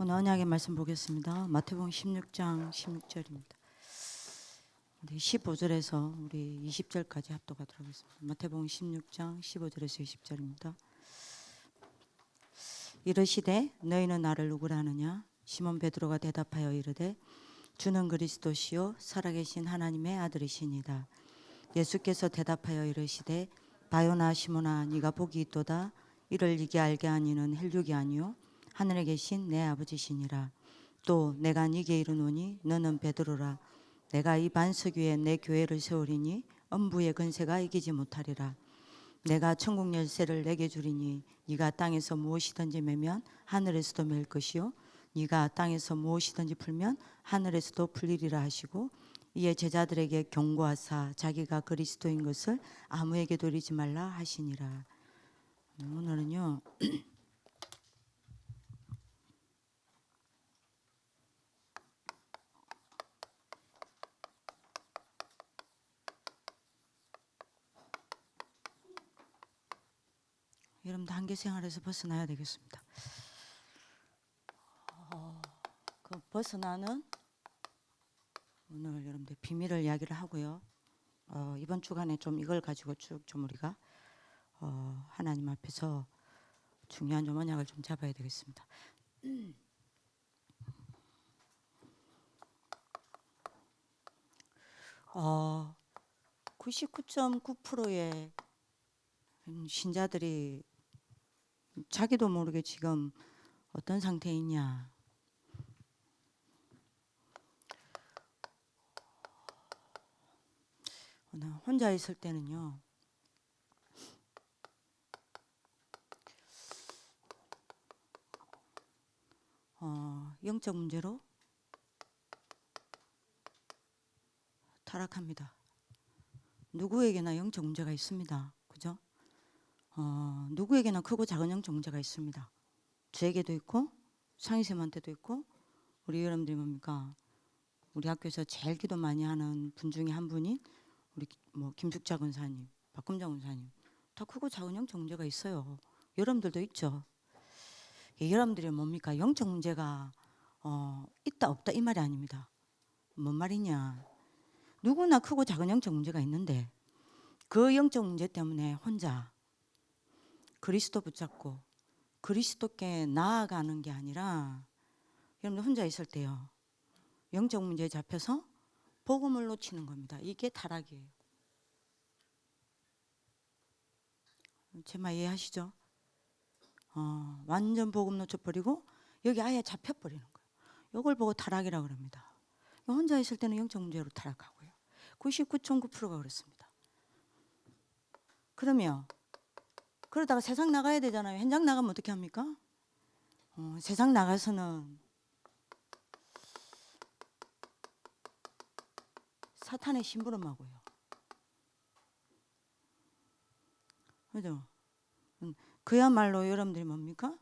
오늘 언약의 말씀 보겠습니다. 마태복음 16장 16절입니다. 15절에서 우리 20절까지 합독하도록 하겠습니다. 마태복음 16장 15절에서 20절입니다. 이르시되 너희는 나를 누구라 하느냐? 시몬 베드로가 대답하여 이르되 주는 그리스도시요 살아계신 하나님의 아들이시니이다. 예수께서 대답하여 이르시되 바요나 시몬아 네가 복이 있도다. 이를 네게 알게 하니는 혈육이 아니요 하늘에 계신 내 아버지시니라. 또 내가 네게 이르노니 너는 베드로라. 내가 이 반석 위에 내 교회를 세우리니 음부의 근세가 이기지 못하리라. 내가 천국 열쇠를 내게 주리니 네가 땅에서 무엇이든지 매면 하늘에서도 맬 것이요 네가 땅에서 무엇이든지 풀면 하늘에서도 풀리리라 하시고, 이에 제자들에게 경고하사 자기가 그리스도인 것을 아무에게도 이르지 말라 하시니라. 오늘은요 여러분들 한계 생활에서 벗어나야 되겠습니다. 그 벗어나는 오늘 여러분들 비밀을 이야기를 하고요. 이번 주간에 좀 이걸 가지고 쭉 좀 우리가 하나님 앞에서 중요한 좀 언약을 좀 잡아야 되겠습니다. 99.9%의 신자들이 자기도 모르게 지금 어떤 상태에 있냐. 혼자 있을 때는요, 영적 문제로 타락합니다. 누구에게나 영적 문제가 있습니다. 그죠? 누구에게나 크고 작은 영적 문제가 있습니다. 저에게도 있고 상희쌤한테도 있고, 우리 여러분들이 뭡니까? 우리 학교에서 제일 기도 많이 하는 분 중에 한 분인 우리 김숙자 권사님, 박금정 권사님, 다 크고 작은 영적 문제가 있어요. 여러분들도 있죠. 여러분들이 뭡니까? 영적 문제가 있다 없다 이 말이 아닙니다. 뭔 말이냐? 누구나 크고 작은 영적 문제가 있는데 그 영적 문제 때문에 혼자 그리스도 붙잡고 그리스도께 나아가는 게 아니라, 여러분들 혼자 있을 때요, 영적 문제에 잡혀서 복음을 놓치는 겁니다. 이게 타락이에요. 제 말 이해하시죠? 완전 복음 놓쳐버리고 여기 아예 잡혀버리는 거예요. 이걸 보고 타락이라고 합니다. 혼자 있을 때는 영적 문제로 타락하고요. 99.9%가 그렇습니다. 그러면 그러다가 세상 나가야 되잖아요. 현장 나가면 어떻게 합니까? 세상 나가서는 사탄의 심부름하고요. 그죠? 그야말로 여러분들이 뭡니까?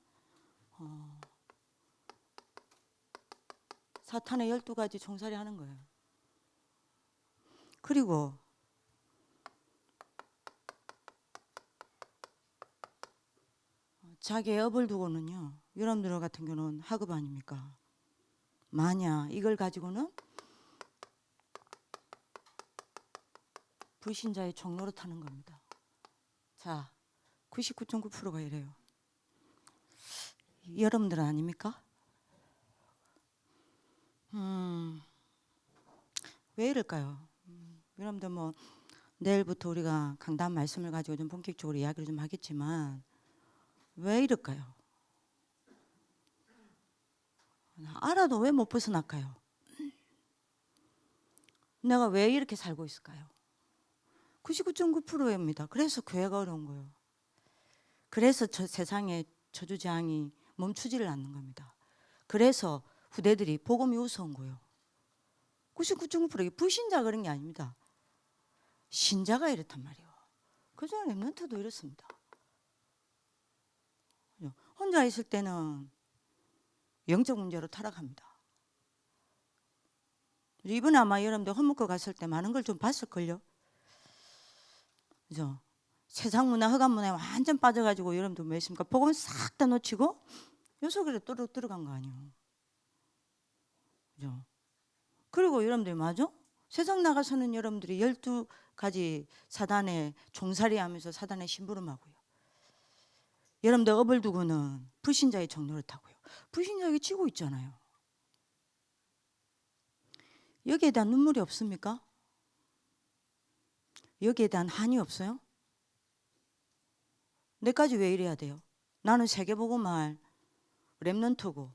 사탄의 12가지 총살이 하는 거예요. 그리고 자기의 업을 두고는요, 여러분들 같은 경우는 학업 아닙니까? 만약 이걸 가지고는 불신자의 종로를 타는 겁니다. 자, 99.9%가 이래요. 여러분들은 아닙니까? 왜 이럴까요? 여러분들 내일부터 우리가 강단 말씀을 가지고 좀 본격적으로 이야기를 좀 하겠지만, 왜 이럴까요? 알아도 왜 못 벗어날까요? 내가 왜 이렇게 살고 있을까요? 99.9%입니다. 그래서 교회가 어려운 거예요. 그래서 세상에 저주재앙이 멈추지를 않는 겁니다. 그래서 후대들이 복음이 우스운 거예요. 99.9% 불신자가 그런 게 아닙니다. 신자가 이렇단 말이에요. 그저 랩런트도 이렇습니다. 혼자 있을 때는 영적 문제로 타락합니다. 이번에 아마 여러분들 헛먹고 갔을 때 많은 걸 좀 봤을걸요. 그죠? 세상 문화, 흑암 문화에 완전 빠져가지고 여러분들 뭐 했습니까? 복음 싹 다 놓치고 요 속으로 또 들어간 거 아니에요. 그죠? 그리고 여러분들이 맞아? 세상 나가서는 여러분들이 12가지 사단에 종살이하면서 사단에 심부름하고요. 여러분들 업을 두고는 불신자의 정노릇하고요. 불신자에게 지고 있잖아요. 여기에 대한 눈물이 없습니까? 여기에 대한 한이 없어요? 내까지 왜 이래야 돼요? 나는 세계복음할 렘넌트고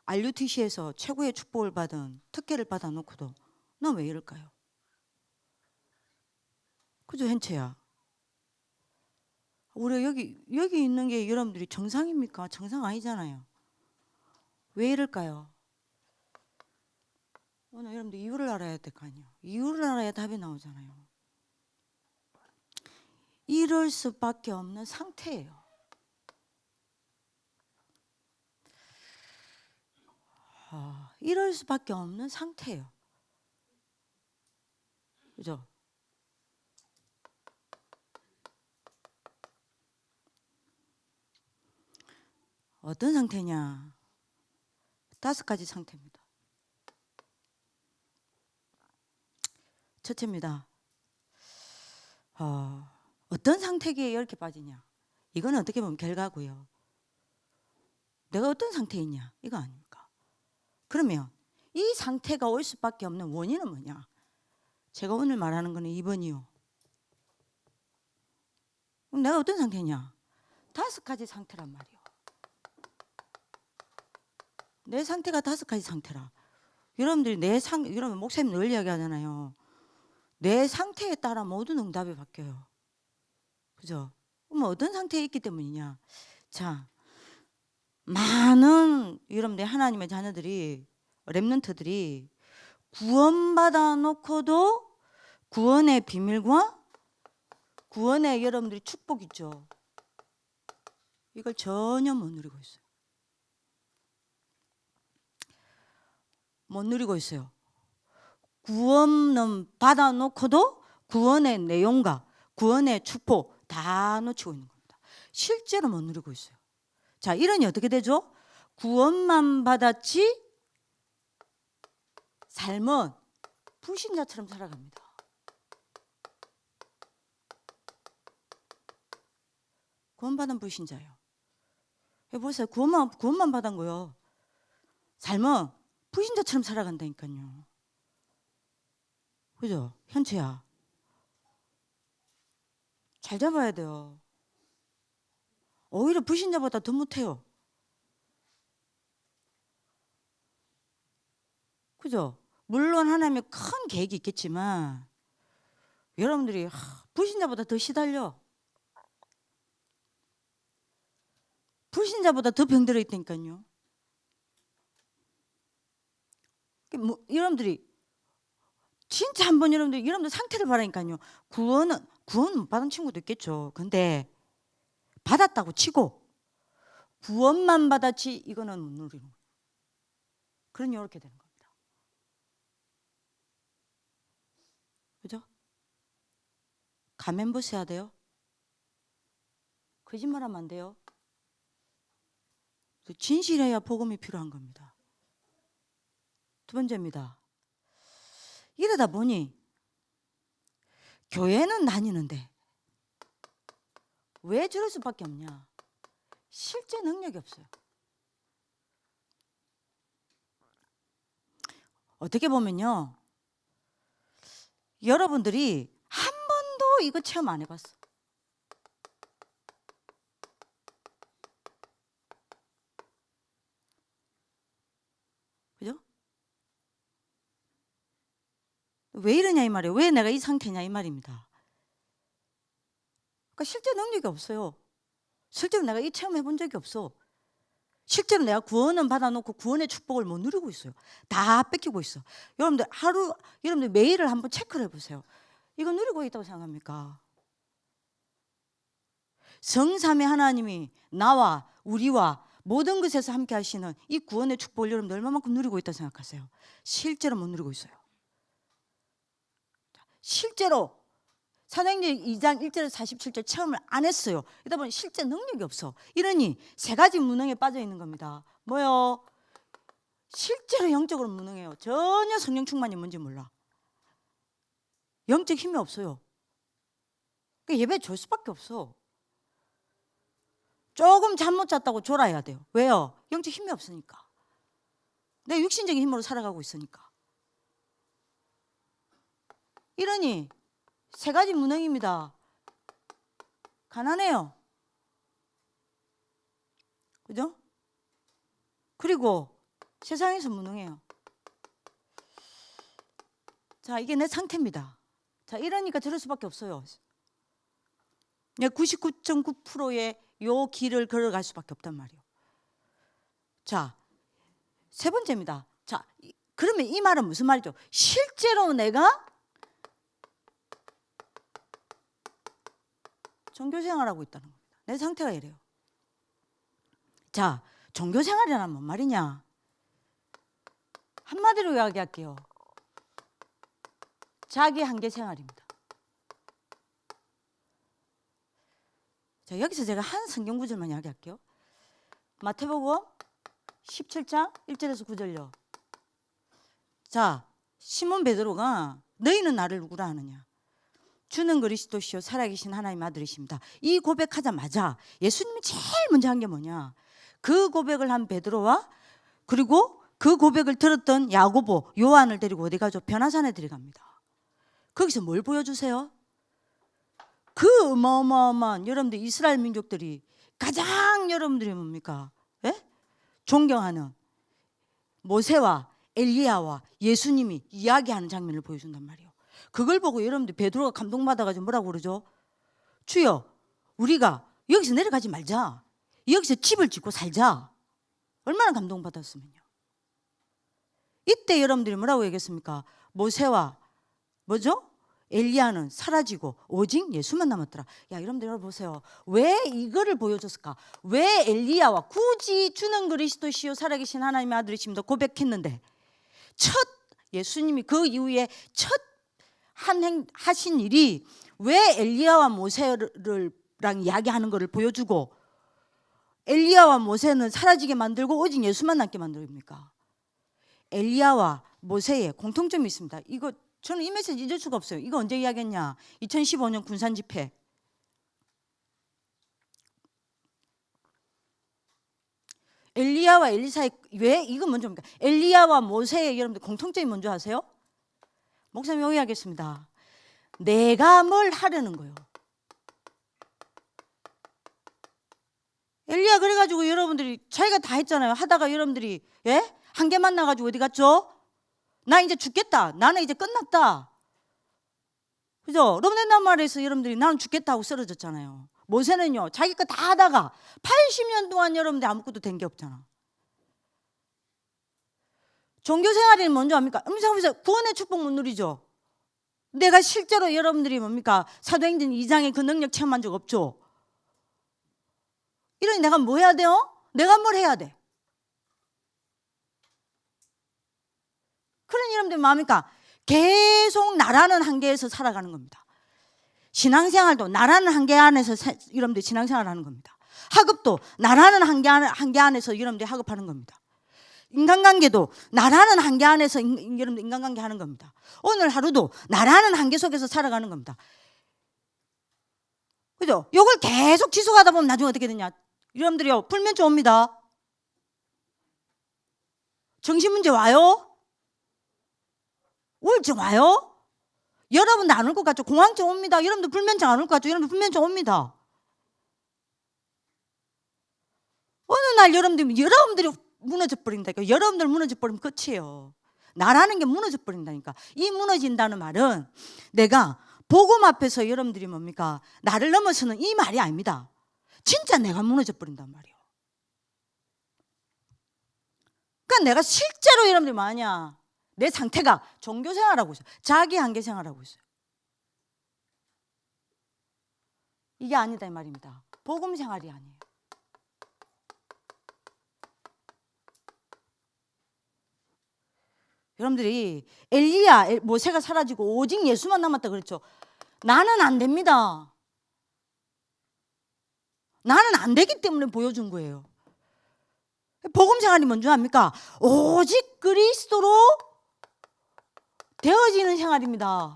RUTC에서 최고의 축복을 받은 특혜를 받아놓고도 난 왜 이럴까요? 그죠, hen채야? 우리 여기 있는 게 여러분들이 정상입니까? 정상 아니잖아요. 왜 이럴까요? 오늘 여러분들 이유를 알아야 될 거 아니에요. 이유를 알아야 답이 나오잖아요. 이럴 수밖에 없는 상태예요. 이럴 수밖에 없는 상태예요. 그죠? 어떤 상태냐? 5가지 상태입니다. 첫째입니다. 어떤 상태기에 이렇게 빠지냐? 이건 어떻게 보면 결과고요. 내가 어떤 상태에 있냐? 이거 아닙니까? 그러면 이 상태가 올 수밖에 없는 원인은 뭐냐? 제가 오늘 말하는 거는 2번이요. 그럼 내가 어떤 상태냐? 5가지 상태란 말이요. 내 상태가 5가지 상태라. 여러분들이 여러분 목사님 늘 이야기하잖아요. 내 상태에 따라 모든 응답이 바뀌어요. 그죠? 그럼 어떤 상태에 있기 때문이냐? 자, 많은 여러분들 하나님의 자녀들이 렘넌트들이 구원받아 놓고도 구원의 비밀과 구원의 여러분들이 축복 있죠. 이걸 전혀 못 누리고 있어요. 못 누리고 있어요. 구원은 받아 놓고도 구원의 내용과 구원의 축복 다 놓치고 있는 겁니다. 실제로 못 누리고 있어요. 자, 이러니 어떻게 되죠? 구원만 받았지 삶은 불신자처럼 살아갑니다. 구원받은 불신자예요. 보세요. 구원만 받은 거요. 삶은 불신자처럼 살아간다니까요. 그죠? 현채야. 잘 잡아야 돼요. 오히려 불신자보다 더 못해요. 그죠? 물론 하나님의 큰 계획이 있겠지만 여러분들이 불신자보다 더 시달려. 불신자보다 더 병들어 있다니까요. 여러분들이 진짜 한번 여러분들 상태를 봐라니까요. 구원 못 받은 친구도 있겠죠. 근데 받았다고 치고 구원만 받았지 이거는 못 누리는 거예요. 그러니 이렇게 되는 겁니다. 그죠? 가면 벗어야 돼요. 거짓말하면 안 돼요. 진실해야 복음이 필요한 겁니다. 2번째입니다. 이러다 보니 교회는 다니는데 왜 저럴 수밖에 없냐? 실제 능력이 없어요. 어떻게 보면요, 여러분들이 한 번도 이거 체험 안 해봤어. 그죠? 왜 이러냐 이 말이에요. 왜 내가 이 상태냐 이 말입니다. 그러니까 실제 능력이 없어요. 실제로 내가 이 체험 해본 적이 없어. 실제로 내가 구원은 받아놓고 구원의 축복을 못 누리고 있어요. 다 뺏기고 있어. 여러분들 매일을 한번 체크를 해보세요. 이거 누리고 있다고 생각합니까? 성삼의 하나님이 나와 우리와 모든 것에서 함께 하시는 이 구원의 축복을 여러분들 얼마만큼 누리고 있다고 생각하세요? 실제로 못 누리고 있어요. 실제로 사도행전 2장 1절에서 47절 체험을 안 했어요. 이러다 보니 실제 능력이 없어. 이러니 3가지 무능에 빠져 있는 겁니다. 뭐요? 실제로 영적으로 무능해요. 전혀 성령 충만이 뭔지 몰라. 영적 힘이 없어요. 예배 줄 수밖에 없어. 조금 잠 못 잤다고 졸아야 돼요. 왜요? 영적 힘이 없으니까. 내 육신적인 힘으로 살아가고 있으니까. 이러니 세 가지 무능입니다. 가난해요. 그죠? 그리고 세상에서 무능해요. 자, 이게 내 상태입니다. 자, 이러니까 저럴 수밖에 없어요. 99.9%의 요 길을 걸어갈 수밖에 없단 말이에요. 자, 세 번째입니다. 자, 그러면 이 말은 무슨 말이죠? 실제로 내가 종교생활하고 있다는 겁니다. 내 상태가 이래요. 자, 종교생활이란 뭔 말이냐? 한마디로 이야기할게요. 자기 한계 생활입니다. 자, 여기서 제가 한 성경 구절만 이야기할게요. 마태복음 17장 1절에서 9절요. 자, 시몬 베드로가 너희는 나를 누구라 하느냐? 주는 그리스도시요 살아계신 하나님 아들이십니다. 이 고백하자마자 예수님이 제일 먼저 한 게 뭐냐? 그 고백을 한 베드로와 그리고 그 고백을 들었던 야고보, 요한을 데리고 어디 가죠? 변화산에 들어갑니다. 거기서 뭘 보여주세요? 그 어마어마한 여러분들 이스라엘 민족들이 가장 여러분들이 뭡니까? 예? 존경하는 모세와 엘리야와 예수님이 이야기하는 장면을 보여준단 말이에요. 그걸 보고 여러분들 베드로가 감동받아가지고 뭐라고 그러죠? 주여, 우리가 여기서 내려가지 말자. 여기서 집을 짓고 살자. 얼마나 감동받았으면요. 이때 여러분들이 뭐라고 얘기했습니까? 모세와 뭐죠? 엘리야는 사라지고 오직 예수만 남았더라. 야, 여러분들 보세요. 왜 이거를 보여줬을까? 왜 엘리야와 굳이 주는 그리스도시요 살아계신 하나님의 아들이십니다 고백했는데 첫 예수님이 그 이후에 첫 하신 일이 왜 엘리야와 모세랑 이야기하는 것을 보여주고 엘리야와 모세는 사라지게 만들고 오직 예수만 남게 만듭니까? 엘리야와 모세의 공통점이 있습니다. 이거 저는 이 메시지 잊을 수가 없어요. 이거 언제 이야기했냐? 2015년 군산 집회. 엘리야와 엘리사의 왜 이거 먼저입니까? 엘리야와 모세의 여러분들 공통점이 뭔지 아세요? 목사님 여기 하겠습니다. 내가 뭘 하려는 거예요. 엘리야 그래가지고 여러분들이 자기가 다 했잖아요. 하다가 여러분들이 예? 한개 만나가지고 어디 갔죠? 나 이제 죽겠다. 나는 이제 끝났다. 그죠? 롬넨단 말에서 여러분들이 나는 죽겠다 하고 쓰러졌잖아요. 모세는요 자기 거 다 하다가 80년 동안 여러분들 아무것도 된 게 없잖아. 종교생활이 먼저 합니까? 음성에서 구원의 축복 못 누리죠. 내가 실제로 여러분들이 뭡니까? 사도행전 2장의 그 능력 체험한 적 없죠. 이러니 내가 뭐 해야 돼요? 내가 뭘 해야 돼? 그런 여러분들 마음이니까 계속 나라는 한계에서 살아가는 겁니다. 신앙생활도 나라는 한계 안에서 여러분들 신앙생활을 하는 겁니다. 학업도 나라는 한계 안에서 여러분들이 학업하는 겁니다. 인간관계도 나라는 한계 안에서 여러분들 인간관계 하는 겁니다. 오늘 하루도 나라는 한계 속에서 살아가는 겁니다. 그죠? 이걸 계속 지속하다 보면 나중에 어떻게 되냐? 여러분들이요 불면증 옵니다. 정신문제 와요? 우울증 와요? 여러분들 안 올 것 같죠? 공황증 옵니다. 여러분들 불면증 안 올 것 같죠? 여러분들 불면증 옵니다. 어느 날 여러분들이 무너져 버린다니까. 여러분들 무너져 버리면 끝이에요. 나라는 게 무너져 버린다니까. 이 무너진다는 말은 내가 복음 앞에서 여러분들이 뭡니까? 나를 넘어서는 이 말이 아닙니다. 진짜 내가 무너져 버린단 말이에요. 그러니까 내가 실제로 여러분들이 뭐하냐? 내 상태가 종교생활하고 있어요. 자기 한계 생활하고 있어요. 이게 아니다 이 말입니다. 복음 생활이 아니에요. 여러분들이 엘리야 모세가 사라지고 오직 예수만 남았다 그랬죠. 나는 안 됩니다. 나는 안 되기 때문에 보여준 거예요. 복음 생활이 뭔 줄 압니까? 오직 그리스도로 되어지는 생활입니다.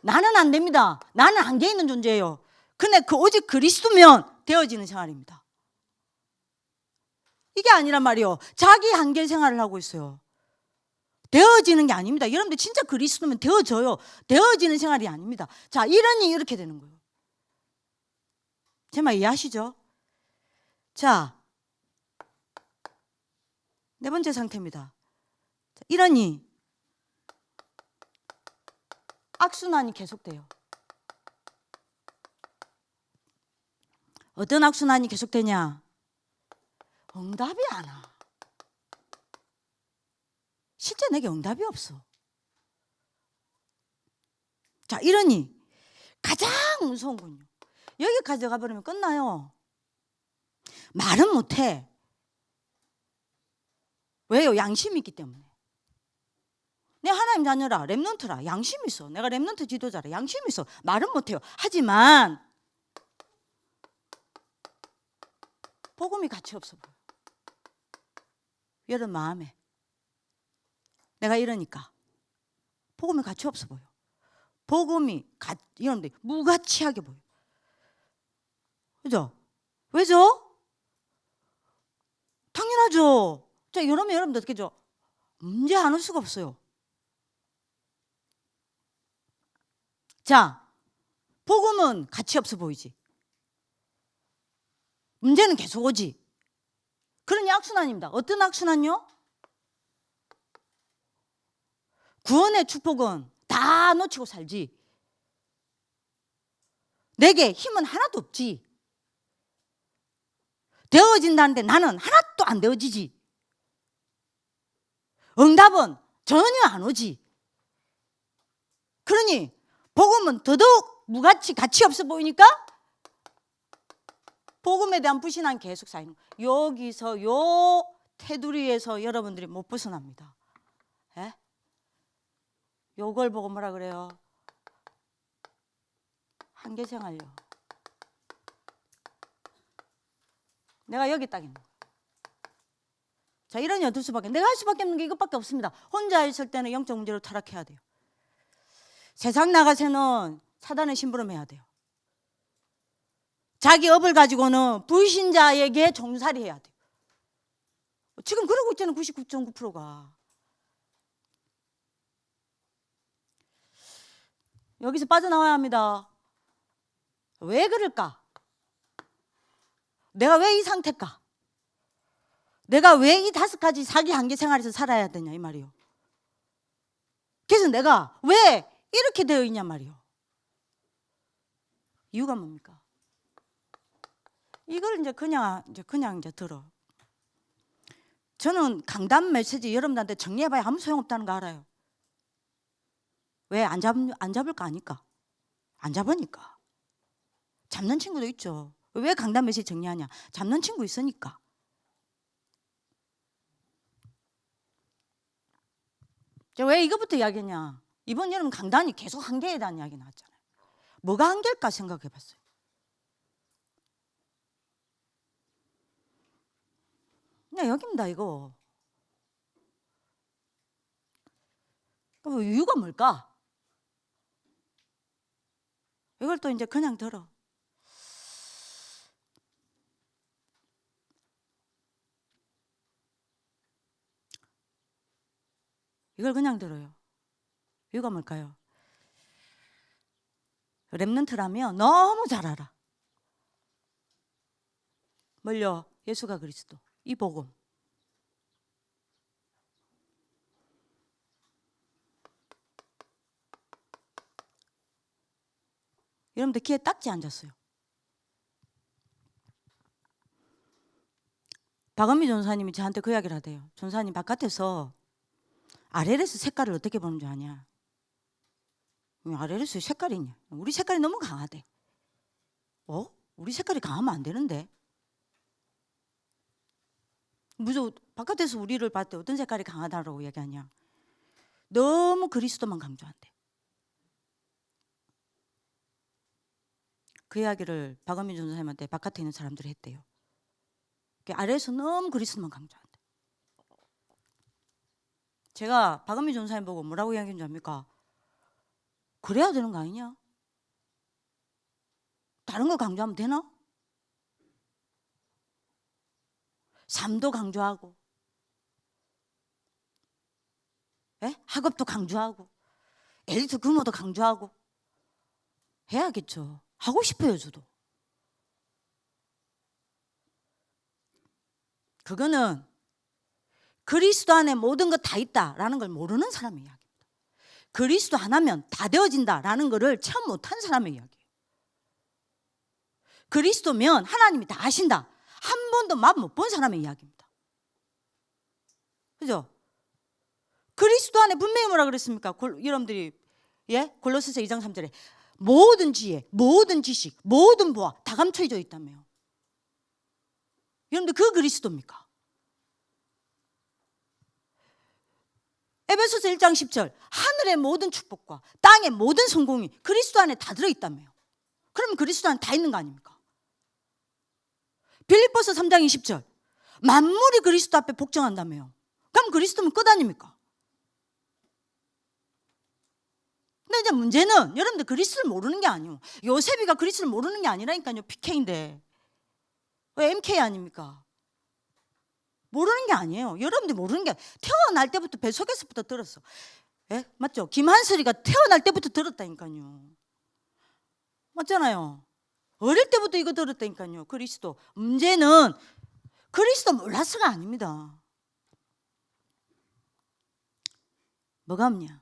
나는 안 됩니다. 나는 한계 있는 존재예요. 근데 그 오직 그리스도면 되어지는 생활입니다. 이게 아니란 말이요. 자기 한계 생활을 하고 있어요. 되어지는 게 아닙니다. 여러분들 진짜 그리스도면 되어져요. 되어지는 생활이 아닙니다. 자, 이러니 이렇게 되는 거예요. 제 말 이해하시죠? 자, 네 번째 상태입니다. 자, 이러니 악순환이 계속돼요. 어떤 악순환이 계속되냐? 응답이 안 와. 실제 내게 응답이 없어. 자, 이러니 가장 무서운 건요. 여기까지 가버리면 끝나요. 말은 못해. 왜요? 양심이 있기 때문에. 내 하나님 자녀라, 렘넌트라, 양심이 있어. 내가 렘넌트 지도자라, 양심이 있어. 말은 못해요. 하지만 복음이 가치 없어 보여. 여러분 마음에. 내가 이러니까 복음이 가치 없어 보여. 복음이 이런데 무가치하게 보여. 그죠? 왜죠? 당연하죠. 자, 여러분들 어떻게 죠? 문제 안 올 수가 없어요. 자, 복음은 가치 없어 보이지. 문제는 계속 오지. 그러니 악순환입니다. 어떤 악순환요? 구원의 축복은 다 놓치고 살지. 내게 힘은 하나도 없지. 되어진다는데 나는 하나도 안 되어지지. 응답은 전혀 안 오지. 그러니 복음은 더더욱 무가치, 가치 없어 보이니까 복음에 대한 불신앙이 계속 쌓이는 거예요. 여기서 요 테두리에서 여러분들이 못 벗어납니다. 예? 요걸 보고 뭐라 그래요? 한계 생활요. 내가 여기 딱 있는 거야. 자, 이러니 어쩔 수밖에. 내가 할 수밖에 없는 게 이것밖에 없습니다. 혼자 있을 때는 영적 문제로 타락해야 돼요. 세상 나가서는 사단의 심부름해야 돼요. 자기 업을 가지고는 불신자에게 종살이 해야 돼요. 지금 그러고 있잖아요. 99.9%가. 여기서 빠져나와야 합니다. 왜 그럴까? 내가 왜 이 상태일까? 내가 왜 이 5가지 사기 한계 생활에서 살아야 되냐 이 말이요. 그래서 내가 왜 이렇게 되어 있냐 말이요. 이유가 뭡니까? 이걸 이제 그냥 들어. 저는 강단 메시지 여러분들한테 정리해봐야 아무 소용없다는 거 알아요. 왜 안 잡을까 아니까. 안 잡으니까. 잡는 친구도 있죠. 왜 강단 메시지 정리하냐? 잡는 친구 있으니까. 왜 이것부터 이야기했냐? 이번 여름 강단이 계속 한계에 대한 이야기 나왔잖아요. 뭐가 한계일까 생각해 봤어요. 그냥 여기입니다 이거. 이유가 뭘까? 이걸 또 이제 그냥 들어. 이걸 그냥 들어요. 이유가 뭘까요? 렘넌트라면 너무 잘 알아. 뭘요? 예수가 그리스도. 이 복음. 여러분들 귀에 딱지 앉았어요. 박은미 전사님이 저한테 그 이야기를 하대요. 전사님 바깥에서 RLS 색깔을 어떻게 보는 줄 아냐? RLS 색깔이 있냐? 우리 색깔이 너무 강하대. 우리 색깔이 강하면 안 되는데. 무슨 바깥에서 우리를 봤을 때 어떤 색깔이 강하다라고 얘기하냐? 너무 그리스도만 강조한대. 그 이야기를 박은미 전사님한테 바깥에 있는 사람들이 했대요. RLS 너무 그리스도만 강조한대. 제가 박은미 전사님 보고 뭐라고 이야기한 줄 압니까? 그래야 되는 거 아니냐? 다른 거 강조하면 되나? 삶도 강조하고, 예? 학업도 강조하고, 엘리트 규모도 강조하고 해야겠죠. 하고 싶어요, 저도. 그거는 그리스도 안에 모든 것 다 있다라는 걸 모르는 사람의 이야기입니다. 그리스도 하나면 다 되어진다라는 것을 체험 못한 사람의 이야기예요. 그리스도면 하나님이 다 아신다. 한 번도 맛 못 본 사람의 이야기입니다. 그죠? 그리스도 안에 분명히 뭐라 그랬습니까? 여러분들이 골로새서 2장 3절에 모든 지혜, 모든 지식, 모든 보화 다 감춰져 있다며요. 여러분들 그 그리스도입니까? 에베소서 1장 10절 하늘의 모든 축복과 땅의 모든 성공이 그리스도 안에 다 들어있다며요. 그러면 그리스도 안에 다 있는 거 아닙니까? 빌립보서 3장 20절 만물이 그리스도 앞에 복종한다며요. 그럼 그리스도면 끝 아닙니까? 근데 이제 문제는 여러분들 그리스도를 모르는 게 아니에요. 요셉이가 그리스도를 모르는 게 아니라니까요. PK인데 왜 MK 아닙니까? 모르는 게 아니에요. 여러분들 모르는 게 태어날 때부터 뱃속에서부터 들었어. 예? 맞죠? 김한슬이가 태어날 때부터 들었다니까요. 맞잖아요. 어릴 때부터 이거 들었다니까요. 그리스도. 문제는 그리스도 몰라서가 아닙니다. 뭐가 없냐?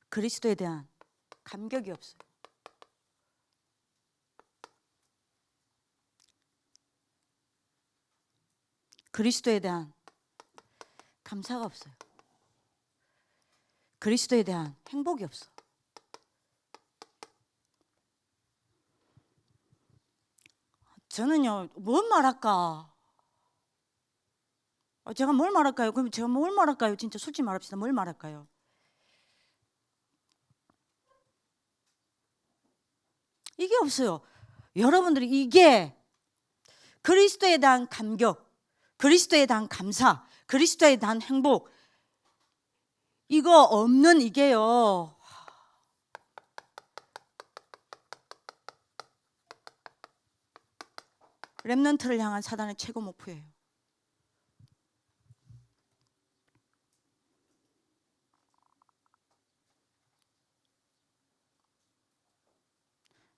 그리스도에 대한 감격이 없어요. 그리스도에 대한 감사가 없어요. 그리스도에 대한 행복이 없어. 저는요, 뭘 말할까? 제가 뭘 말할까요? 그럼 제가 뭘 말할까요? 진짜 솔직히 말합시다. 뭘 말할까요? 이게 없어요. 여러분들이 이게 그리스도에 대한 감격, 그리스도에 대한 감사, 그리스도에 대한 행복, 이거 없는 이게요. 렘넌트를 향한 사단의 최고 목표예요.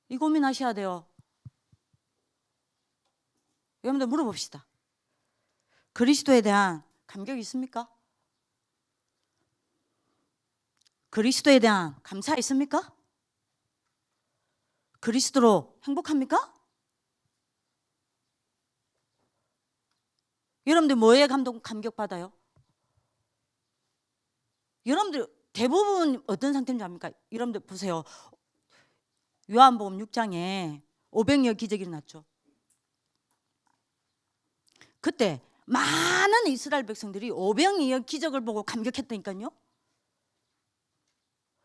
이 고민하셔야 돼요. 여러분들 물어봅시다. 그리스도에 대한 감격이 있습니까? 그리스도에 대한 감사 있습니까? 그리스도로 행복합니까? 여러분들 뭐에 감격받아요? 여러분들 대부분 어떤 상태인 줄 압니까? 여러분들 보세요. 요한복음 6장에 500여 기적이 일어났죠. 그때 많은 이스라엘 백성들이 500여 기적을 보고 감격했다니까요.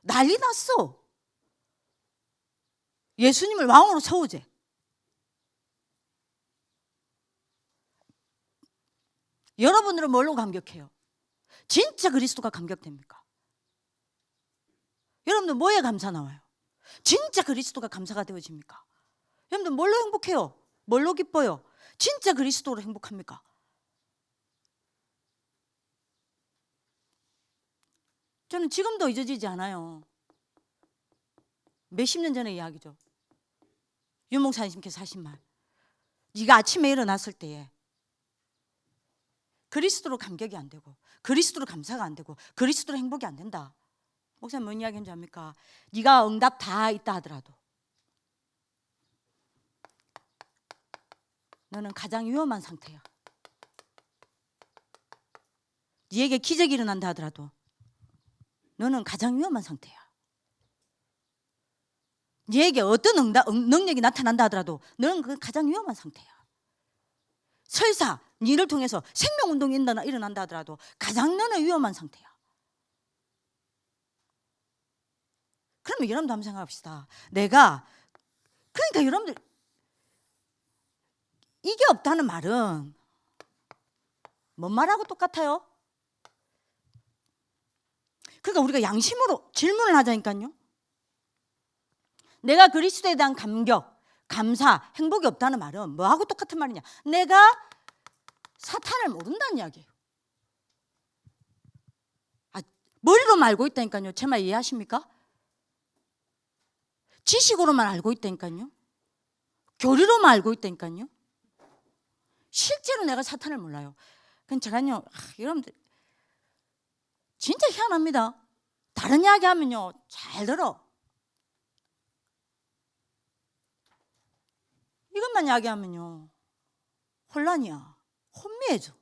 난리 났어. 예수님을 왕으로 세우재. 여러분들은 뭘로 감격해요? 진짜 그리스도가 감격됩니까? 여러분들 뭐에 감사 나와요? 진짜 그리스도가 감사가 되어집니까? 여러분들 뭘로 행복해요? 뭘로 기뻐요? 진짜 그리스도로 행복합니까? 저는 지금도 잊어지지 않아요. 몇십 년 전의 이야기죠. 윤 목사님께서 하신 말. 네가 아침에 일어났을 때에 그리스도로 감격이 안 되고 그리스도로 감사가 안 되고 그리스도로 행복이 안 된다. 목사님 뭔 이야기 하는지 압니까? 네가 응답 다 있다 하더라도 너는 가장 위험한 상태야. 네에게 기적이 일어난다 하더라도 너는 가장 위험한 상태야. 네에게 어떤 능력이 나타난다 하더라도 너는 그 가장 위험한 상태야. 설사 네를 통해서 생명운동이 일어난다 하더라도 가장 너는 위험한 상태야. 그러면 여러분도 한번 생각합시다. 그러니까 여러분들 이게 없다는 말은 뭔 말하고 똑같아요? 그러니까 우리가 양심으로 질문을 하자니까요. 내가 그리스도에 대한 감격, 감사, 행복이 없다는 말은 뭐하고 똑같은 말이냐? 내가 사탄을 모른다는 이야기예요. 머리로만 알고 있다니까요. 제 말 이해하십니까? 지식으로만 알고 있다니까요. 교리로만 알고 있다니까요. 실제로 내가 사탄을 몰라요. 그럼 제가요, 여러분들 진짜 희한합니다. 다른 이야기 하면요, 잘 들어. 이것만 이야기하면요, 혼란이야. 혼미해져.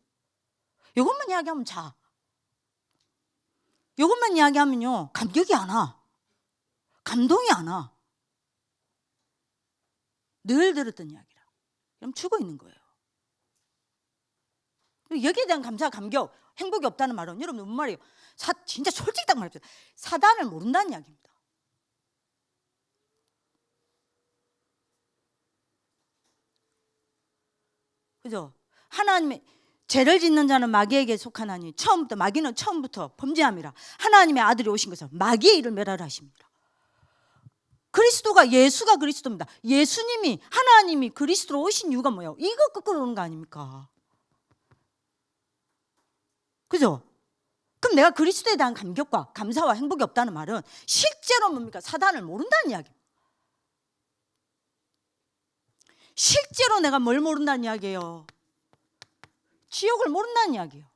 이것만 이야기하면 자. 이것만 이야기하면요, 감격이 안 와. 감동이 안 와. 늘 들었던 이야기라. 그럼 죽어 있는 거예요. 여기에 대한 감사, 감격, 행복이 없다는 말은 여러분 뭔 말이에요? 진짜 솔직히 딱 말해요. 사단을 모른다는 이야기입니다. 그죠? 하나님의 죄를 짓는 자는 마귀에게 속하나니 마귀는 처음부터 범죄함이라. 하나님의 아들이 오신 것은 마귀의 일을 멸하라 하십니다. 예수가 그리스도입니다. 예수님이, 하나님이 그리스도로 오신 이유가 뭐예요? 이거 거꾸로 오는 거 아닙니까? 그죠? 그럼 내가 그리스도에 대한 감격과 감사와 행복이 없다는 말은 실제로 뭡니까? 사단을 모른다는 이야기입니다. 실제로 내가 뭘 모른다는 이야기예요? 지옥을 모른다는 이야기예요.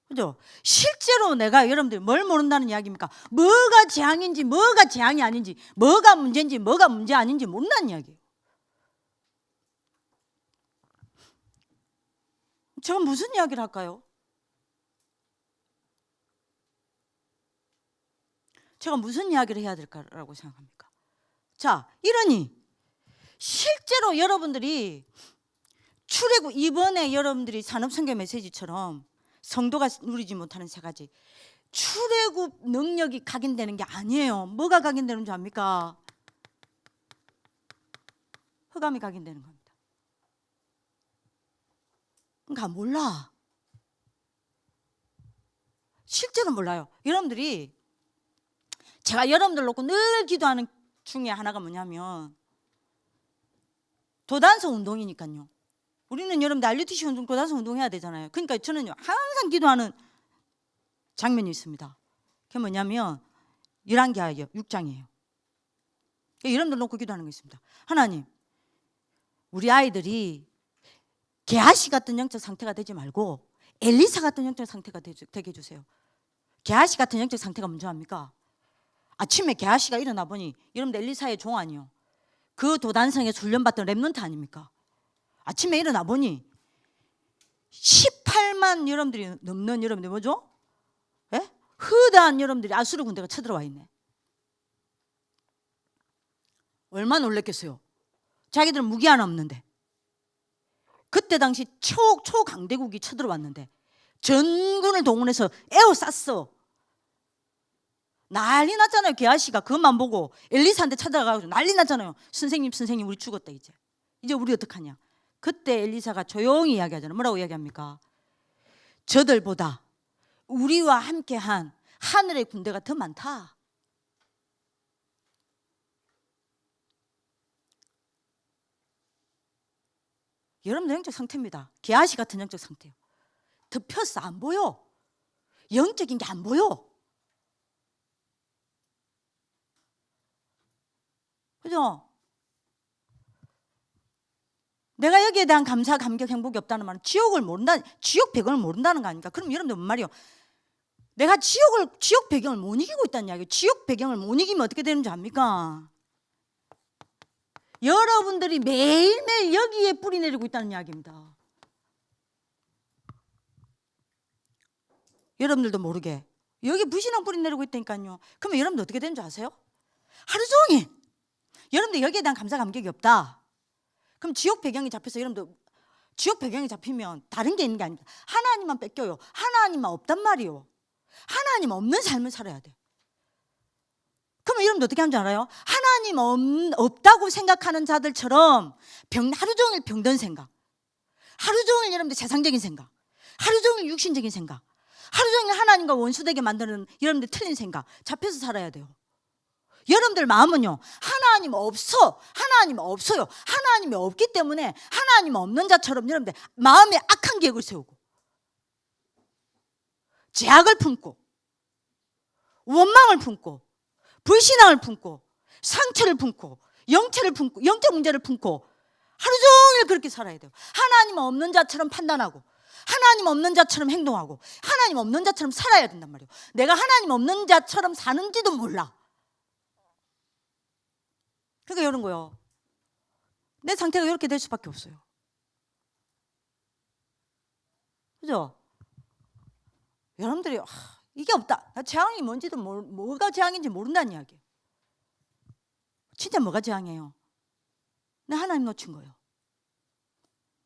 그죠? 실제로 내가 여러분들이 뭘 모른다는 이야기입니까? 뭐가 재앙인지 뭐가 재앙이 아닌지, 뭐가 문제인지 뭐가 문제 아닌지 모른다는 이야기예요. 제가 무슨 이야기를 할까요? 제가 무슨 이야기를 해야 될까라고 생각합니까? 자, 이러니 실제로 여러분들이 출애굽, 이번에 여러분들이 산업선교 메시지처럼 성도가 누리지 못하는 세 가지, 출애굽 능력이 각인되는 게 아니에요. 뭐가 각인되는 줄 압니까? 흑암이 각인되는 겁니다. 그러니까 몰라. 실제로 몰라요. 여러분들이, 제가 여러분들 놓고 늘 기도하는 중에 하나가 뭐냐면 도단서 운동이니까요. 우리는 여러분들 RUTC 운동, 도단서 운동해야 되잖아요. 그러니까 저는 항상 기도하는 장면이 있습니다. 그게 뭐냐면 열왕기하 6장이에요. 여러분들 놓고 기도하는 거 있습니다. 하나님, 우리 아이들이 게하시 같은 영적 상태가 되지 말고 엘리사 같은 영적 상태가 되게 해주세요. 게하시 같은 영적 상태가 뭔지 압니까? 아침에 게하시가 일어나 보니 여러분들 엘리사의 종 아니요, 그 도단성에서 훈련받던 렘넌트 아닙니까? 아침에 일어나 보니 18만 여러분들이 넘는 여러분들 뭐죠? 예? 흐다한 여러분들이 아수르 군대가 쳐들어와 있네. 얼마나 놀랬겠어요? 자기들은 무기 하나 없는데. 그때 당시 초강대국이 쳐들어왔는데 전군을 동원해서 에워쌌어. 난리 났잖아요. 게하시가 그것만 보고 엘리사한테 찾아가서 난리 났잖아요. 선생님 우리 죽었다. 이제 우리 어떡하냐. 그때 엘리사가 조용히 이야기하잖아요. 뭐라고 이야기합니까? 저들보다 우리와 함께한 하늘의 군대가 더 많다. 여러분들 영적 상태입니다. 게하시 같은 영적 상태예요. 덮였어. 안 보여. 영적인 게 안 보여. 그죠? 내가 여기에 대한 감사, 감격, 행복이 없다는 말은 지옥 배경을 모른다는 거 아닙니까? 그럼 여러분들 뭔 말이에요? 내가 지옥 배경을 못 이기고 있다는 이야기예요. 지옥 배경을 못 이기면 어떻게 되는 줄 압니까? 여러분들이 매일매일 여기에 뿌리 내리고 있다는 이야기입니다. 여러분들도 모르게 여기 부신한 뿌리 내리고 있다니까요. 그러면 여러분들 어떻게 되는 줄 아세요? 하루 종일 여러분들 여기에 대한 감사, 감격이 없다. 그럼 지옥 배경이 잡혀서 여러분들 지옥 배경이 잡히면 다른 게 있는 게 아닙니다. 하나님만 뺏겨요. 하나님만 없단 말이에요. 하나님 없는 삶을 살아야 돼. 그러면 여러분들 어떻게 하는 줄 알아요? 하나님 없다고 생각하는 자들처럼 하루 종일 병든 생각, 하루 종일 여러분들 세상적인 생각, 하루 종일 육신적인 생각, 하루 종일 하나님과 원수되게 만드는 여러분들 틀린 생각, 잡혀서 살아야 돼요. 여러분들 마음은요, 하나님 없어요. 하나님이 없기 때문에 하나님 없는 자처럼 여러분들 마음에 악한 계획을 세우고 제약을 품고 원망을 품고 불신앙을 품고 상처를 품고 영체를 품고 영적 문제를 품고 하루 종일 그렇게 살아야 돼요. 하나님 없는 자처럼 판단하고 하나님 없는 자처럼 행동하고 하나님 없는 자처럼 살아야 된단 말이에요. 내가 하나님 없는 자처럼 사는지도 몰라. 그러니까 이런 거요. 내 상태가 이렇게 될 수밖에 없어요. 그죠? 여러분들이 이게 없다. 재앙이 뭔지도 뭐가 재앙인지 모른다는 이야기예요. 진짜 뭐가 재앙이에요? 내 하나님 놓친 거예요.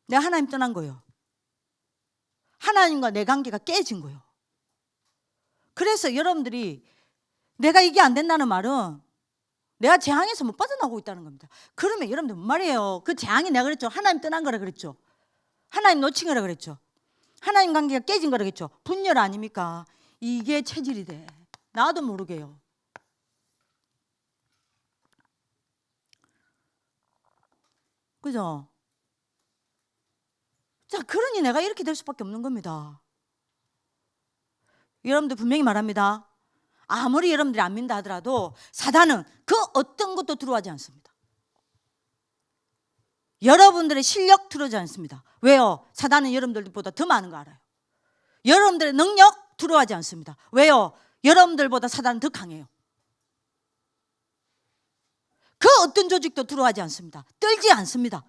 내 하나님 떠난 거예요. 하나님과 내 관계가 깨진 거예요. 그래서 여러분들이 내가 이게 안 된다는 말은 내가 재앙에서 못 빠져나오고 있다는 겁니다. 그러면 여러분들 뭔 말이에요? 그 재앙이 내가 그랬죠. 하나님 떠난 거라 그랬죠. 하나님 놓친 거라 그랬죠. 하나님 관계가 깨진 거라 그랬죠. 분열 아닙니까? 이게 체질이 돼. 나도 모르게요. 그죠? 자, 그러니 내가 이렇게 될 수밖에 없는 겁니다. 여러분들 분명히 말합니다. 아무리 여러분들이 안 믿는다 하더라도 사단은 그 어떤 것도 두려워하지 않습니다. 여러분들의 실력 두려워하지 않습니다. 왜요? 사단은 여러분들보다 더 많은 거 알아요. 여러분들의 능력 두려워하지 않습니다. 왜요? 여러분들보다 사단은 더 강해요. 그 어떤 조직도 두려워하지 않습니다. 떨지 않습니다.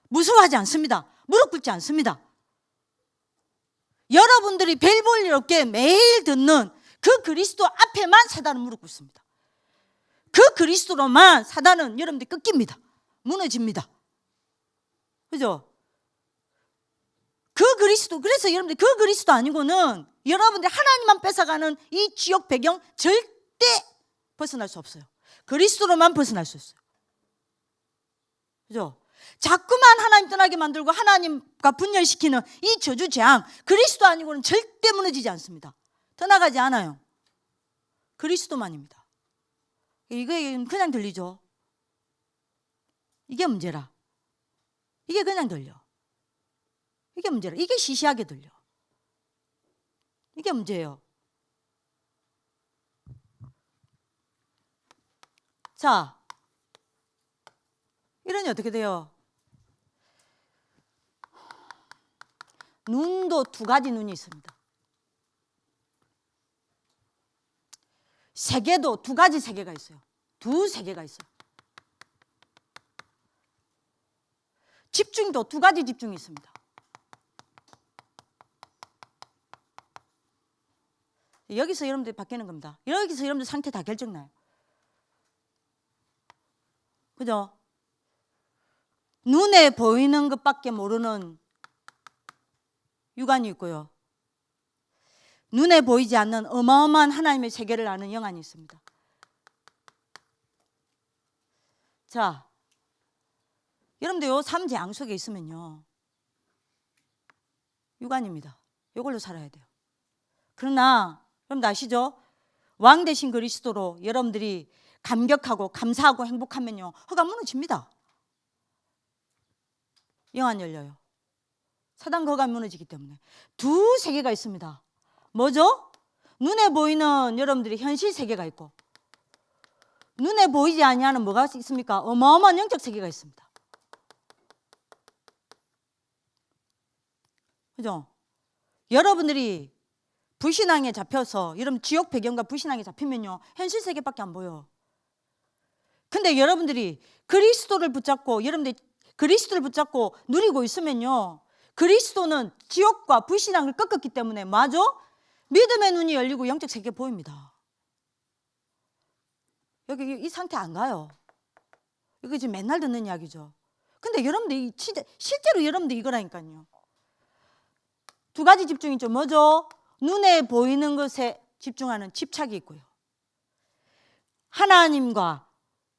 무서워하지 않습니다. 무릎 꿇지 않습니다. 여러분들이 별 볼 일 없게 매일 듣는 그 그리스도 앞에만 사단은 무릎 꿇습니다. 그 그리스도로만 사단은 여러분들이 꺾입니다. 무너집니다. 그죠? 그 그리스도, 그래서 여러분들 그 그리스도 아니고는 여러분들 하나님만 뺏어가는 이 지옥 배경 절대 벗어날 수 없어요. 그리스도로만 벗어날 수 있어요. 그죠? 자꾸만 하나님 떠나게 만들고 하나님과 분열시키는 이 저주 재앙, 그리스도 아니고는 절대 무너지지 않습니다. 떠나가지 않아요. 그리스도만입니다. 이게 그냥 들리죠? 이게 문제라. 이게 그냥 들려. 이게 문제라. 이게 시시하게 들려. 이게 문제예요. 자, 이러니 어떻게 돼요? 눈도 두 가지 눈이 있습니다. 세계도 두 가지 세계가 있어요. 두 세계가 있어요. 집중도 두 가지 집중이 있습니다. 여기서 여러분들이 바뀌는 겁니다. 여기서 여러분들 상태 다 결정나요. 그죠? 눈에 보이는 것밖에 모르는 육안이 있고요. 눈에 보이지 않는 어마어마한 하나님의 세계를 아는 영안이 있습니다. 자, 여러분들 요 삼재앙 속에 있으면요, 육안입니다. 이걸로 살아야 돼요. 그러나 여러분들 아시죠? 왕 대신 그리스도로 여러분들이 감격하고 감사하고 행복하면요, 허가 무너집니다. 영안 열려요. 사단 거가 무너지기 때문에. 두 세계가 있습니다. 뭐죠? 눈에 보이는 여러분들이 현실 세계가 있고, 눈에 보이지 아니하는 뭐가 있습니까? 어마어마한 영적 세계가 있습니다. 그죠? 여러분들이 불신앙에 잡혀서, 여러분 지옥 배경과 불신앙에 잡히면요, 현실 세계밖에 안 보여. 근데 여러분들이 그리스도를 붙잡고, 여러분들이 그리스도를 붙잡고 누리고 있으면요, 그리스도는 지옥과 불신앙을 꺾었기 때문에, 맞아? 믿음의 눈이 열리고 영적 세계 보입니다. 여기 이 상태 안 가요. 이거 지금 맨날 듣는 이야기죠. 근데 여러분들 실제로 여러분들 이거라니까요. 두 가지 집중이 있죠. 뭐죠? 눈에 보이는 것에 집중하는 집착이 있고요. 하나님과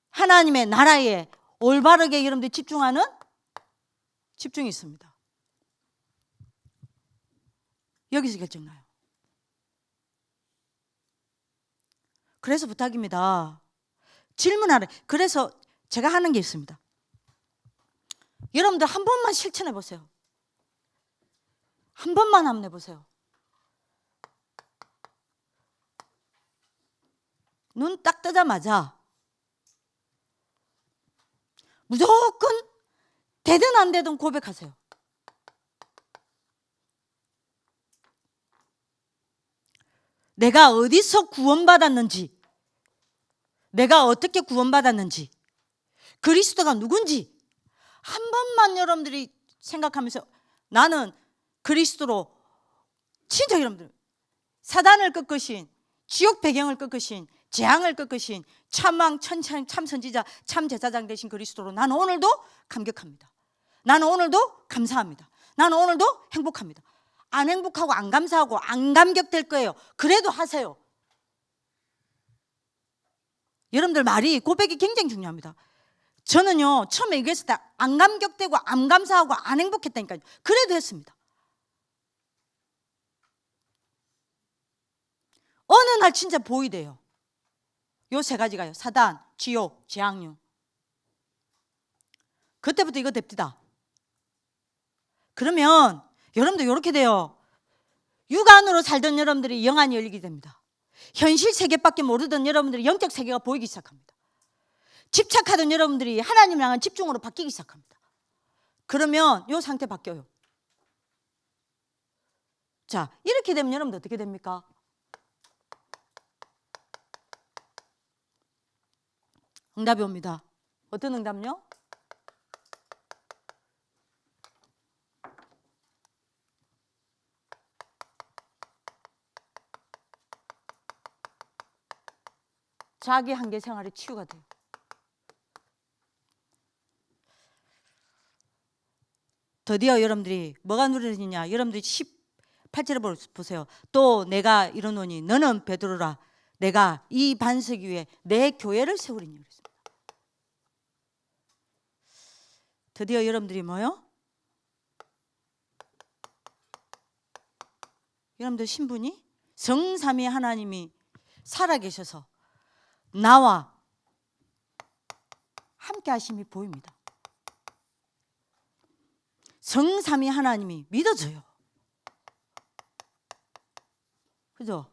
하나님의 나라에 올바르게 여러분들이 집중하는 집중이 있습니다. 여기서 결정나요. 그래서 부탁입니다. 질문하래. 그래서 제가 하는 게 있습니다. 여러분들 한 번만 실천해 보세요. 한 번만 한번 해보세요. 눈 딱 뜨자마자 무조건 되든 안 되든 고백하세요. 내가 어디서 구원받았는지, 내가 어떻게 구원받았는지, 그리스도가 누군지 한 번만 여러분들이 생각하면서 나는 그리스도로 진짜 여러분들 사단을 꺾으신, 지옥 배경을 꺾으신, 재앙을 꺾으신 참왕 참선지자 참제사장 되신 그리스도로 나는 오늘도 감격합니다. 나는 오늘도 감사합니다. 나는 오늘도 행복합니다. 안 행복하고 안 감사하고 안 감격될 거예요. 그래도 하세요. 여러분들 말이 고백이 굉장히 중요합니다. 저는요 처음에 얘기했을 때 안 감격되고 안 감사하고 안 행복했다니까요. 그래도 했습니다. 어느 날 진짜 보이대요. 요 세 가지가요. 사단, 지옥, 재앙류. 그때부터 이거 됩디다. 그러면 여러분들 이렇게 돼요. 육안으로 살던 여러분들이 영안이 열리게 됩니다. 현실 세계밖에 모르던 여러분들이 영적 세계가 보이기 시작합니다. 집착하던 여러분들이 하나님을 향한 집중으로 바뀌기 시작합니다. 그러면 이 상태 바뀌어요. 자, 이렇게 되면 여러분들 어떻게 됩니까? 응답이 옵니다. 어떤 응답요? 자기 한계 생활의 치유가 돼요. 드디어 여러분들이 뭐가 누려지냐? 여러분들이 18절을 보세요. 또 내가 이르노니 너는 베드로라. 내가 이 반석 위에 내 교회를 세우리니 그랬습니다. 드디어 여러분들이 뭐요? 여러분들 신분이 성삼위 하나님이 살아계셔서 나와 함께 하심이 보입니다. 성삼위 하나님이 믿어져요. 그죠?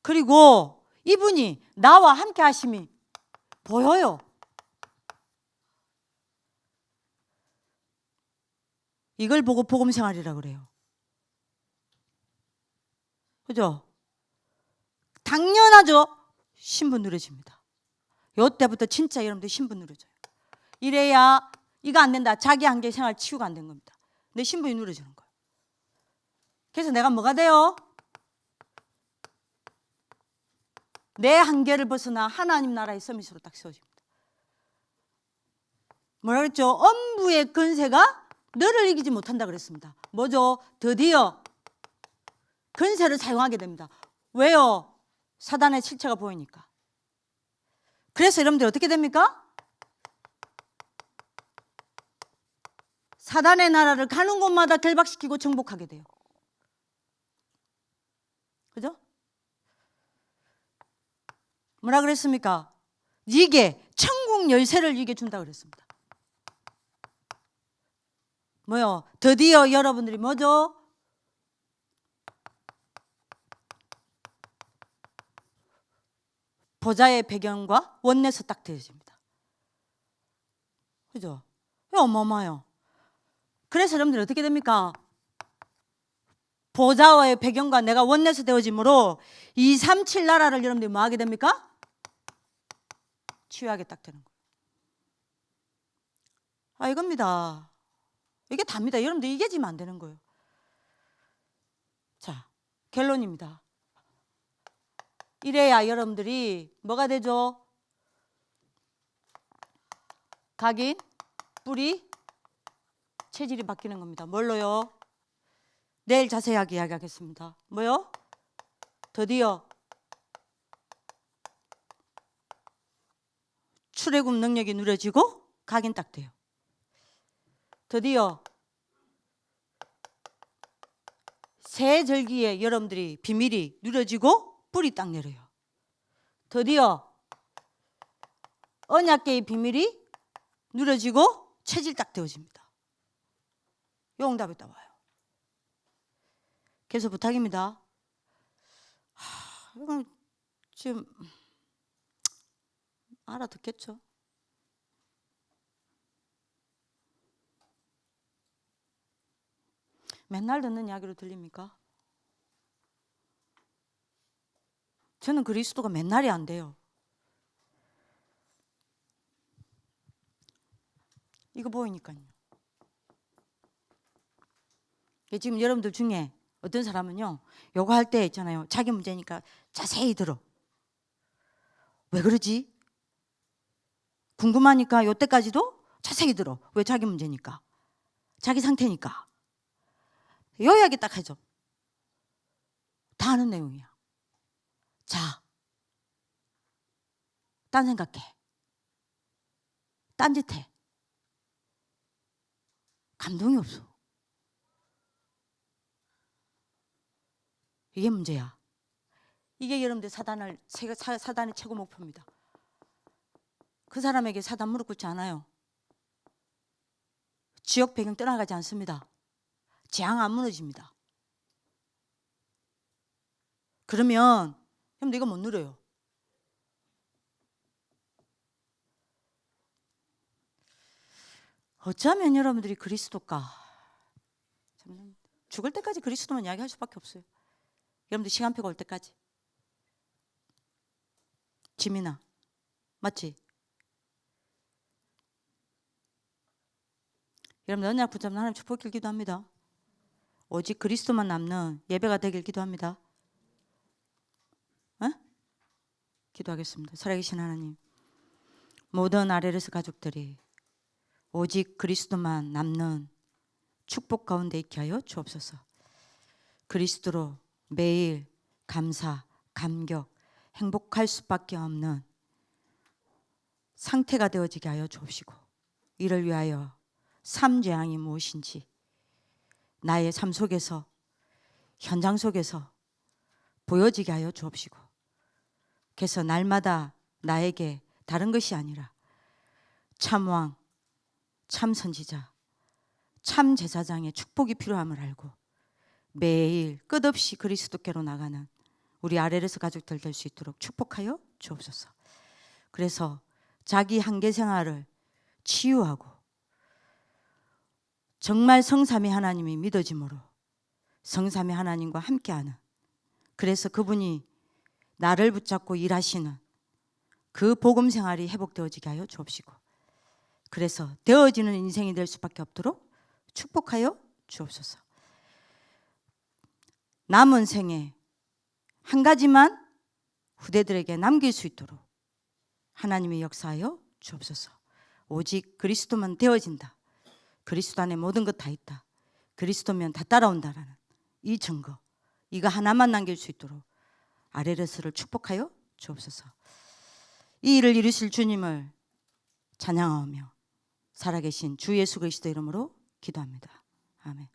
그리고 이분이 나와 함께 하심이 보여요. 이걸 보고 복음생활이라고 그래요. 그죠? 당연하죠. 신분 누려집니다. 이때부터 진짜 여러분들 신분 누려져요. 이래야 이거 안 된다. 자기 한계 생활 치유가 안 된 겁니다. 내 신분이 누려지는 거예요. 그래서 내가 뭐가 돼요? 내 한계를 벗어나 하나님 나라의 서밋으로 딱 세워집니다. 뭐라 그랬죠? 엄부의 근세가 너를 이기지 못한다 그랬습니다. 뭐죠? 드디어 근세를 사용하게 됩니다. 왜요? 사단의 실체가 보이니까. 그래서 여러분들 어떻게 됩니까? 사단의 나라를 가는 곳마다 결박시키고 정복하게 돼요. 그죠? 뭐라 그랬습니까? 이게 천국 열쇠를 이게 준다 그랬습니다. 뭐요? 드디어 여러분들이 뭐죠? 보좌의 배경과 원내서 딱 되어집니다. 그죠? 어마어마해요. 그래서 여러분들 어떻게 됩니까? 보좌의 배경과 내가 원내서 되어짐으로 237 나라를 여러분들이 뭐 하게 됩니까? 치유하게 딱 되는 거예요. 아, 이겁니다. 이게 답니다. 여러분들 이게 지면 안 되는 거예요. 자, 결론입니다. 이래야 여러분들이 뭐가 되죠? 각인, 뿌리, 체질이 바뀌는 겁니다. 뭘로요? 내일 자세하게 이야기하겠습니다. 뭐요? 드디어 출애굽 능력이 누려지고 각인 딱 돼요. 드디어 새 절기에 여러분들이 비밀이 누려지고 뿌리 딱 내려요. 드디어 언약궤의 비밀이 누려지고 체질 딱 되어집니다. 이 응답이 나와요. 그래서 부탁입니다. 이건 지금 알아듣겠죠? 맨날 듣는 이야기로 들립니까? 저는 그리스도가 맨날이 안 돼요. 이거 보이니까요. 지금 여러분들 중에 어떤 사람은요, 요거 할 때 있잖아요. 자기 문제니까 자세히 들어. 왜 그러지? 궁금하니까 요때까지도 자세히 들어. 왜? 자기 문제니까. 자기 상태니까. 요 이야기 딱 하죠. 다 아는 내용이야. 자, 딴 생각해. 딴짓해. 감동이 없어. 이게 문제야. 이게 여러분들 사단의 최고 목표입니다. 그 사람에게 사단 무릎 꿇지 않아요. 지역 배경 떠나가지 않습니다. 재앙 안 무너집니다. 그러면 여러분들 이거 못 누려요. 어쩌면 여러분들이 그리스도가 죽을 때까지 그리스도만 이야기할 수밖에 없어요. 여러분들 시간표가 올 때까지. 지민아, 맞지? 여러분 언약 붙잡는 하나님 축복길 기도합니다. 오직 그리스도만 남는 예배가 되길 기도합니다. 기도하겠습니다. 살아계신 하나님, 모든 아레르스 가족들이 오직 그리스도만 남는 축복 가운데 있게 하여 주옵소서. 그리스도로 매일 감사, 감격, 행복할 수밖에 없는 상태가 되어지게 하여 주옵시고, 이를 위하여 삶 재앙이 무엇인지 나의 삶 속에서, 현장 속에서 보여지게 하여 주옵시고, 그래서 날마다 나에게 다른 것이 아니라 참왕, 참 선지자, 참 제사장의 축복이 필요함을 알고 매일 끝없이 그리스도께로 나가는 우리 아레르스 가족들 될 수 있도록 축복하여 주옵소서. 그래서 자기 한계 생활을 치유하고 정말 성삼위 하나님이 믿어짐으로 성삼위 하나님과 함께하는, 그래서 그분이 나를 붙잡고 일하시는 그 복음 생활이 회복되어지게 하여 주옵시고, 그래서 되어지는 인생이 될 수밖에 없도록 축복하여 주옵소서. 남은 생에 한 가지만 후대들에게 남길 수 있도록 하나님의 역사하여 주옵소서. 오직 그리스도만 되어진다. 그리스도 안에 모든 것 다 있다. 그리스도면 다 따라온다라는 이 증거, 이거 하나만 남길 수 있도록 아레르스를 축복하여 주옵소서. 이 일을 이루실 주님을 찬양하며 살아계신 주 예수 그리스도 이름으로 기도합니다. 아멘.